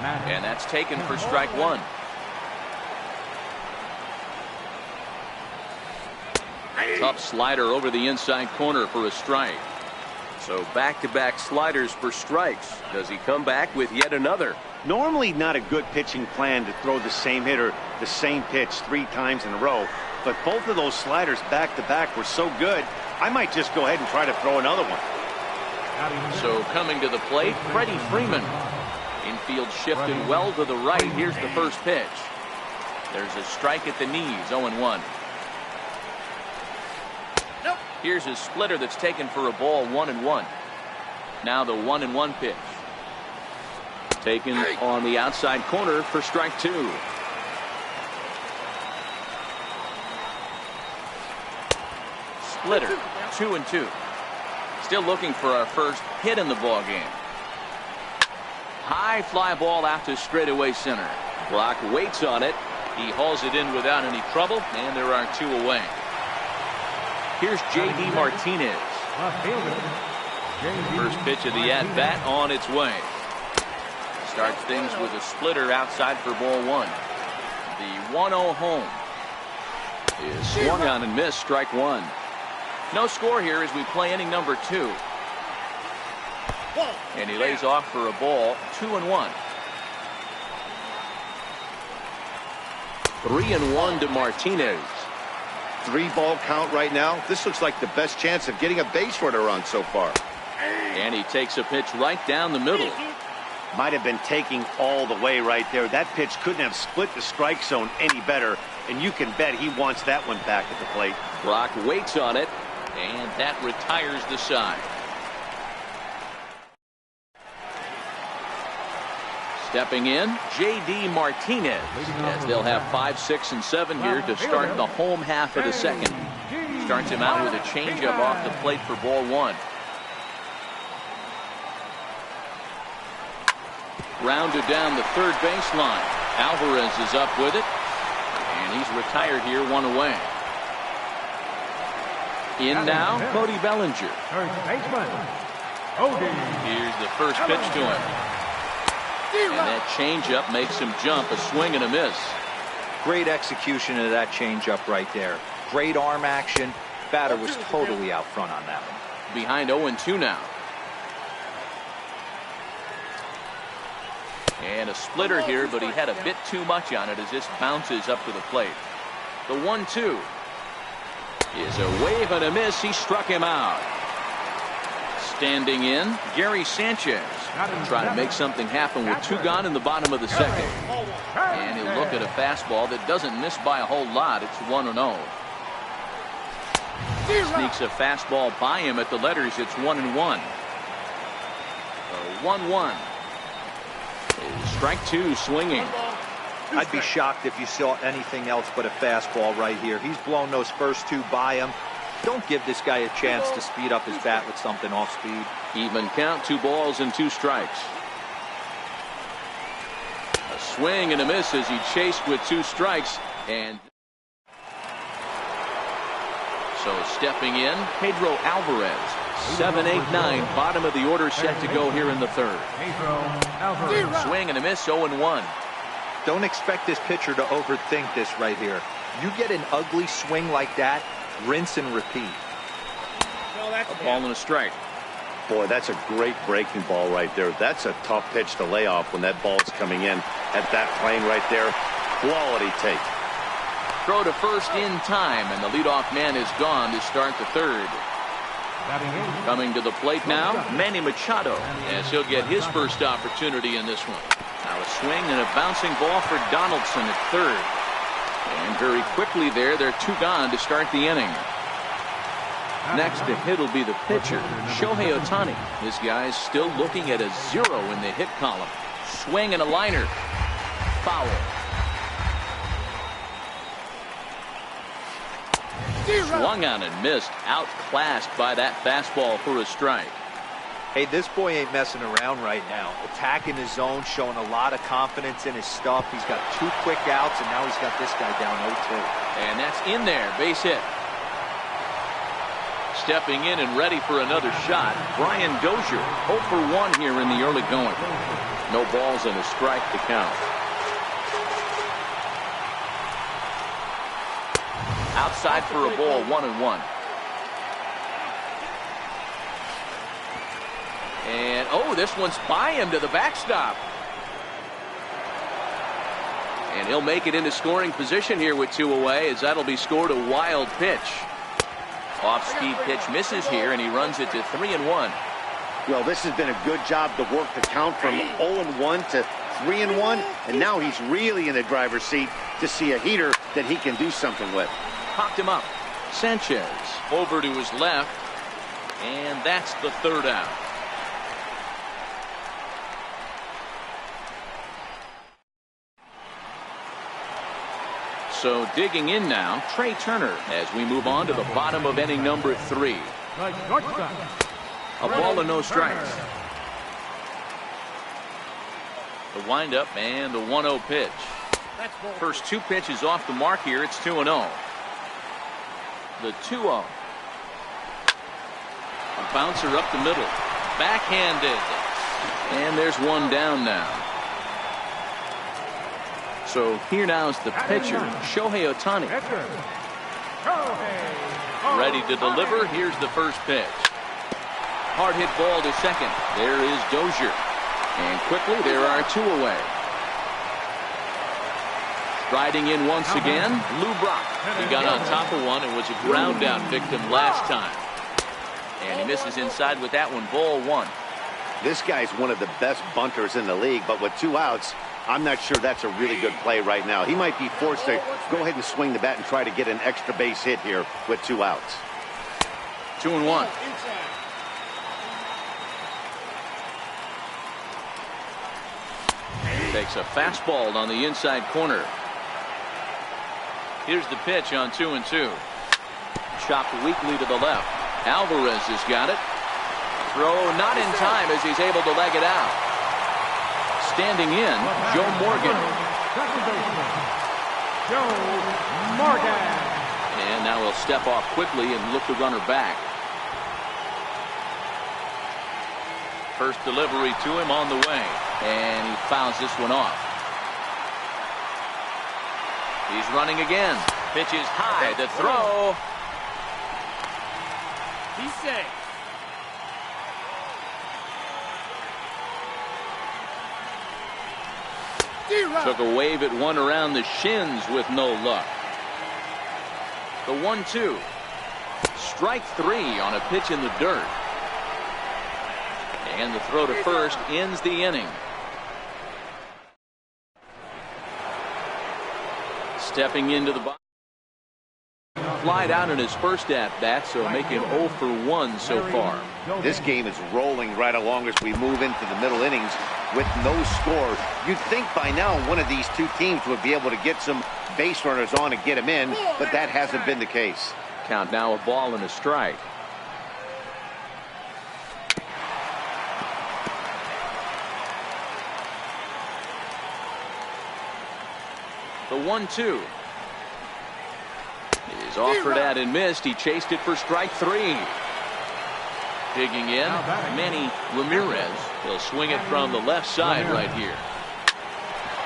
Speaker 1: And that's taken for strike 1. Tough slider over the inside corner for a strike. So back-to-back sliders for strikes. Does he come back with yet another?
Speaker 2: Normally not a good pitching plan to throw the same hitter the same pitch 3 times in a row, but both of those sliders back-to-back were so good, I might just go ahead and try to throw another one.
Speaker 1: So coming to the plate, Freddie Freeman. Infield shifted well to the right. Here's the first pitch. There's a strike at the knees, 0-1. Here's his splitter that's taken for a ball, 1-1. Now the 1-1 pitch. Taken on the outside corner for strike 2. Splitter, 2-2. Still looking for our first hit in the ball game. High fly ball out to straightaway center. Block waits on it. He hauls it in without any trouble, and there are 2 away. Here's J.D. Martinez. First pitch of the at-bat on its way. Starts things with a splitter outside for ball 1. The 1-0 home is swung on and missed, strike 1. No score here as we play inning number 2. And he lays off for a ball, 2-1. 3-1 to Martinez.
Speaker 2: 3-ball count right now. This looks like the best chance of getting a base runner on so far.
Speaker 1: And he takes a pitch right down the middle.
Speaker 2: Might have been taking all the way right there. That pitch couldn't have split the strike zone any better, and you can bet he wants that one back at the plate.
Speaker 1: Brock waits on it, and that retires the side. Stepping in, J.D. Martinez, as they'll have 5, 6, and 7 here to start the home half of the second. Starts him out with a changeup off the plate for ball 1. Grounded down the third baseline. Alvarez is up with it. And he's retired here, one away. In now, Cody Bellinger.
Speaker 3: Third baseman, Cody.
Speaker 1: Here's the first pitch to him. And that changeup makes him jump. A swing and a miss.
Speaker 4: Great execution of that changeup right there. Great arm action. Batter was totally out front on that one.
Speaker 1: Behind 0-2 now. And a splitter here, but he had a bit too much on it as this bounces up to the plate. The 1-2 is a wave and a miss. He struck him out. Standing in, Gary Sanchez. Try to make something happen with 2 gone in the bottom of the second. And he'll look at a fastball that doesn't miss by a whole lot. It's 1-0. Sneaks a fastball by him at the letters. It's 1-1. 1-1. Strike 2 swinging.
Speaker 4: I'd be shocked if you saw anything else but a fastball right here. He's blown those first 2 by him. Don't give this guy a chance to speed up his bat with something off speed.
Speaker 1: Even count, 2 balls and 2 strikes. A swing and a miss as he chased with 2 strikes. And so stepping in, Pedro Alvarez. 7-8-9, bottom of the order set to go here in the third. Swing and a miss, 0-1.
Speaker 4: Don't expect this pitcher to overthink this right here. You get an ugly swing like that, rinse and repeat.
Speaker 1: A ball and a strike.
Speaker 2: Boy, that's a great breaking ball right there. That's a tough pitch to lay off when that ball's coming in at that plane right there. Quality take.
Speaker 1: Throw to first in time, and the leadoff man is gone to start the third. Coming to the plate now, Manny Machado, as he'll get his first opportunity in this one. Now a swing and a bouncing ball for Donaldson at third. And very quickly there, they're 2 gone to start the inning. Next to hit will be the pitcher, Shohei Ohtani. This guy's still looking at a 0 in the hit column. Swing and a liner. Foul. Swung on and missed. Outclassed by that fastball for a strike.
Speaker 4: Hey, this boy ain't messing around right now. Attacking his zone, showing a lot of confidence in his stuff. He's got 2 quick outs, and now he's got this guy down 0-2.
Speaker 1: And that's in there. Base hit. Stepping in and ready for another shot, Brian Dozier. 0 for 1 here in the early going. No balls and a strike to count. Outside for a ball, 1-1. And, oh, this one's by him to the backstop. And he'll make it into scoring position here with 2 away, as that'll be scored a wild pitch. Off-speed pitch misses here, and he runs it to 3-1.
Speaker 2: Well, this has been a good job to work the count from 0-1 to 3-1, and now he's really in the driver's seat to see a heater that he can do something with.
Speaker 1: Popped him up. Sanchez over to his left, and that's the third out. So digging in now, Trey Turner, as we move on to the bottom of inning number 3. A ball and no strikes. The windup and the 1-0 pitch. First 2 pitches off the mark here. It's 2-0. The 2-0. A bouncer up the middle. Backhanded. And there's 1 down now. So here now is the pitcher, Shohei Ohtani. Ready to deliver. Here's the first pitch. Hard hit ball to second. There is Dozier. And quickly there are 2 away. Riding in once again, Lou Brock. He got on top of one and was a ground out victim last time. And he misses inside with that one. Ball 1.
Speaker 2: This guy's one of the best bunters in the league, but with 2 outs, I'm not sure that's a really good play right now. He might be forced to go ahead and swing the bat and try to get an extra base hit here with 2 outs.
Speaker 1: 2-1. Takes a fastball on the inside corner. Here's the pitch on 2-2. Chopped weakly to the left. Alvarez has got it. Throw not in time as he's able to leg it out. standing in, Joe Morgan.
Speaker 3: Second baseman, Joe Morgan.
Speaker 1: And now he'll step off quickly and look the runner back. First delivery to him on the way. And he fouls this one off. He's running again. Pitch is high. The throw. He's safe. Took a wave at one around the shins with no luck. The 1-2. Strike three on a pitch in the dirt. And the throw to first ends the inning. Stepping into the box. Flied out in his first at-bat, so making 0 for 1 so far.
Speaker 2: This game is rolling right along as we move into the middle innings with no score. You'd think by now one of these two teams would be able to get some base runners on and get them in, but that hasn't been the case.
Speaker 1: Count now a ball and a strike. The 1-2 is offered at and missed. He chased it for strike three. Digging in, Manny Ramirez. He'll swing it from the left side right here.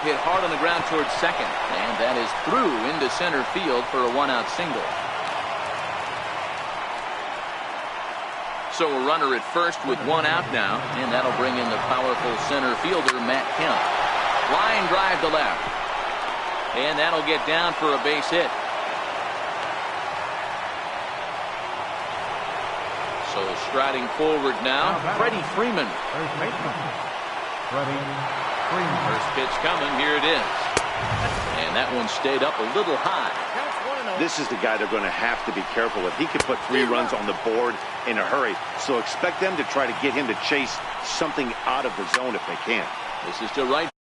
Speaker 1: Hit hard on the ground towards second, and that is through into center field for a one-out single. So a runner at first with one out now, and that'll bring in the powerful center fielder Matt Kemp. Line drive to left. And that'll get down for a base hit. So striding forward now, Freddie Freeman.
Speaker 3: First baseman, Freddie Freeman.
Speaker 1: First pitch coming, here it is. And that one stayed up a little high.
Speaker 2: This is the guy they're going to have to be careful with. He could put 3 runs on the board in a hurry. So expect them to try to get him to chase something out of the zone if they can.
Speaker 1: This is to right